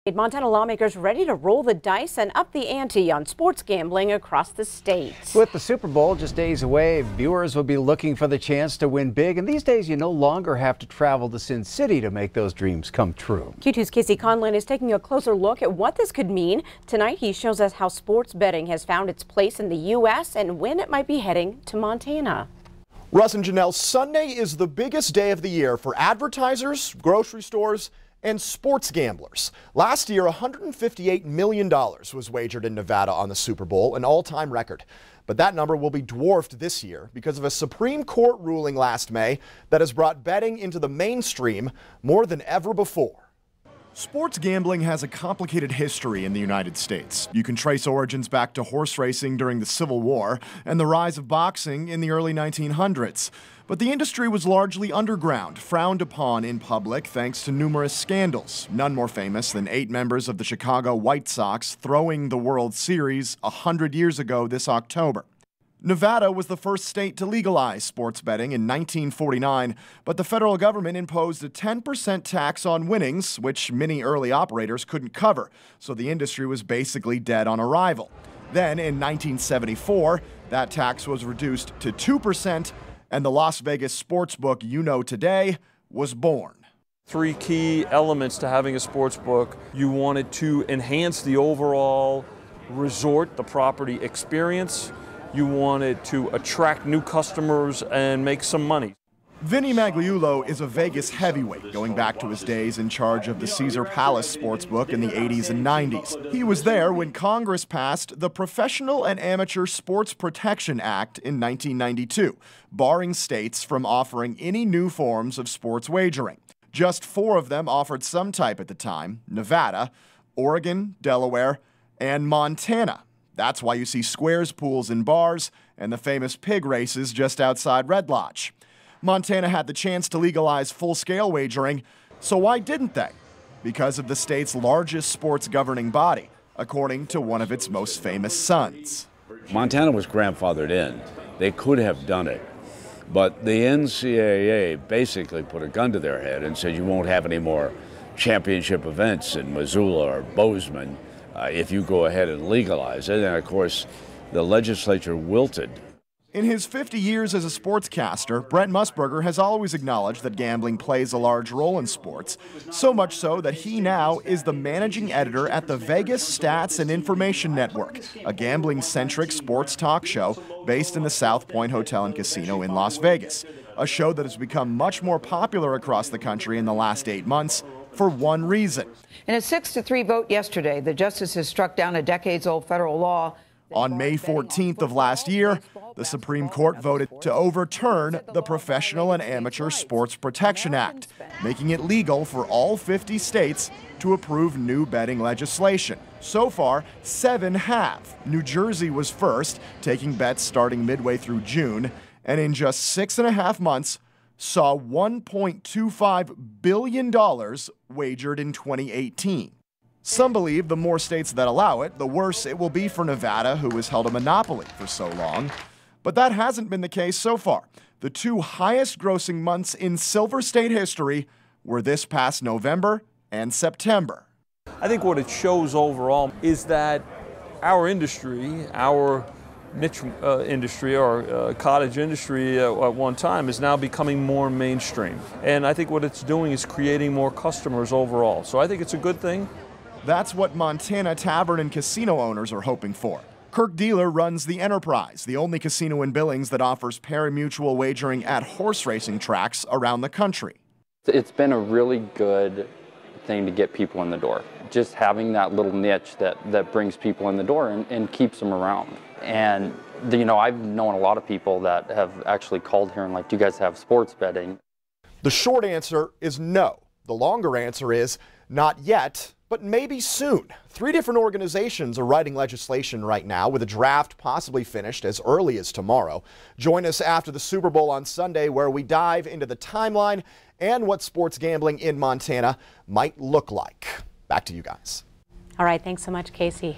Montana lawmakers ready to roll the dice and up the ante on sports gambling across the state. With the Super Bowl just days away, viewers will be looking for the chance to win big. And these days, you no longer have to travel to Sin City to make those dreams come true. Q2's Casey Conlin is taking a closer look at what this could mean. Tonight, he shows us how sports betting has found its place in the U.S. and when it might be heading to Montana. Russ and Janelle, Sunday is the biggest day of the year for advertisers, grocery stores, and sports gamblers. Last year, $158 million was wagered in Nevada on the Super Bowl, an all-time record. But that number will be dwarfed this year because of a Supreme Court ruling last May that has brought betting into the mainstream more than ever before. Sports gambling has a complicated history in the United States. You can trace origins back to horse racing during the Civil War and the rise of boxing in the early 1900s. But the industry was largely underground, frowned upon in public thanks to numerous scandals, none more famous than 8 members of the Chicago White Sox throwing the World Series 100 years ago this October. Nevada was the first state to legalize sports betting in 1949, but the federal government imposed a 10% tax on winnings, which many early operators couldn't cover, so the industry was basically dead on arrival. Then, in 1974, that tax was reduced to 2%, and the Las Vegas sportsbook you know today was born. 3 key elements to having a sports book. You wanted to enhance the overall resort, the property experience. You wanted to attract new customers and make some money. Vinny Magliulo is a Vegas heavyweight, going back to his days in charge of the Caesar Palace Sportsbook in the 80s and 90s. He was there when Congress passed the Professional and Amateur Sports Protection Act in 1992, barring states from offering any new forms of sports wagering. Just 4 of them offered some type at the time: Nevada, Oregon, Delaware, and Montana. That's why you see squares pools in bars and the famous pig races just outside Red Lodge. Montana had the chance to legalize full-scale wagering, so why didn't they? Because of the state's largest sports governing body, according to one of its most famous sons. Montana was grandfathered in. They could have done it, but the NCAA basically put a gun to their head and said you won't have any more championship events in Missoula or Bozeman if you go ahead and legalize it. And of course, the legislature wilted. In his 50 years as a sportscaster, Brent Musburger has always acknowledged that gambling plays a large role in sports, so much so that he now is the managing editor at the Vegas Stats and Information Network, a gambling-centric sports talk show based in the South Point Hotel and Casino in Las Vegas, a show that has become much more popular across the country in the last 8 months for one reason. In a 6-3 vote yesterday, the justices struck down a decades-old federal law. On May 14th of last year, the Supreme Court voted to overturn the Professional and Amateur Sports Protection Act, making it legal for all 50 states to approve new betting legislation. So far, 7 have. New Jersey was first, taking bets starting midway through June, and in just 6.5 months, saw $1.25 billion wagered in 2018. Some believe the more states that allow it, the worse it will be for Nevada, who has held a monopoly for so long. But that hasn't been the case so far. The 2 highest-grossing months in Silver State history were this past November and September. I think what it shows overall is that our industry, our niche industry, or cottage industry at one time, is now becoming more mainstream. And I think what it's doing is creating more customers overall. So I think it's a good thing. That's what Montana tavern and casino owners are hoping for. Kirk Dealer runs the Enterprise, the only casino in Billings that offers pari-mutuel wagering at horse racing tracks around the country. It's been a really good thing to get people in the door. Just having that little niche that brings people in the door and keeps them around. And you know, I've known a lot of people that have actually called here and like, do you guys have sports betting? The short answer is no. The longer answer is not yet, but maybe soon. 3 different organizations are writing legislation right now, with a draft possibly finished as early as tomorrow. Join us after the Super Bowl on Sunday, where we dive into the timeline and what sports gambling in Montana might look like. Back to you guys. All right, thanks so much, Casey.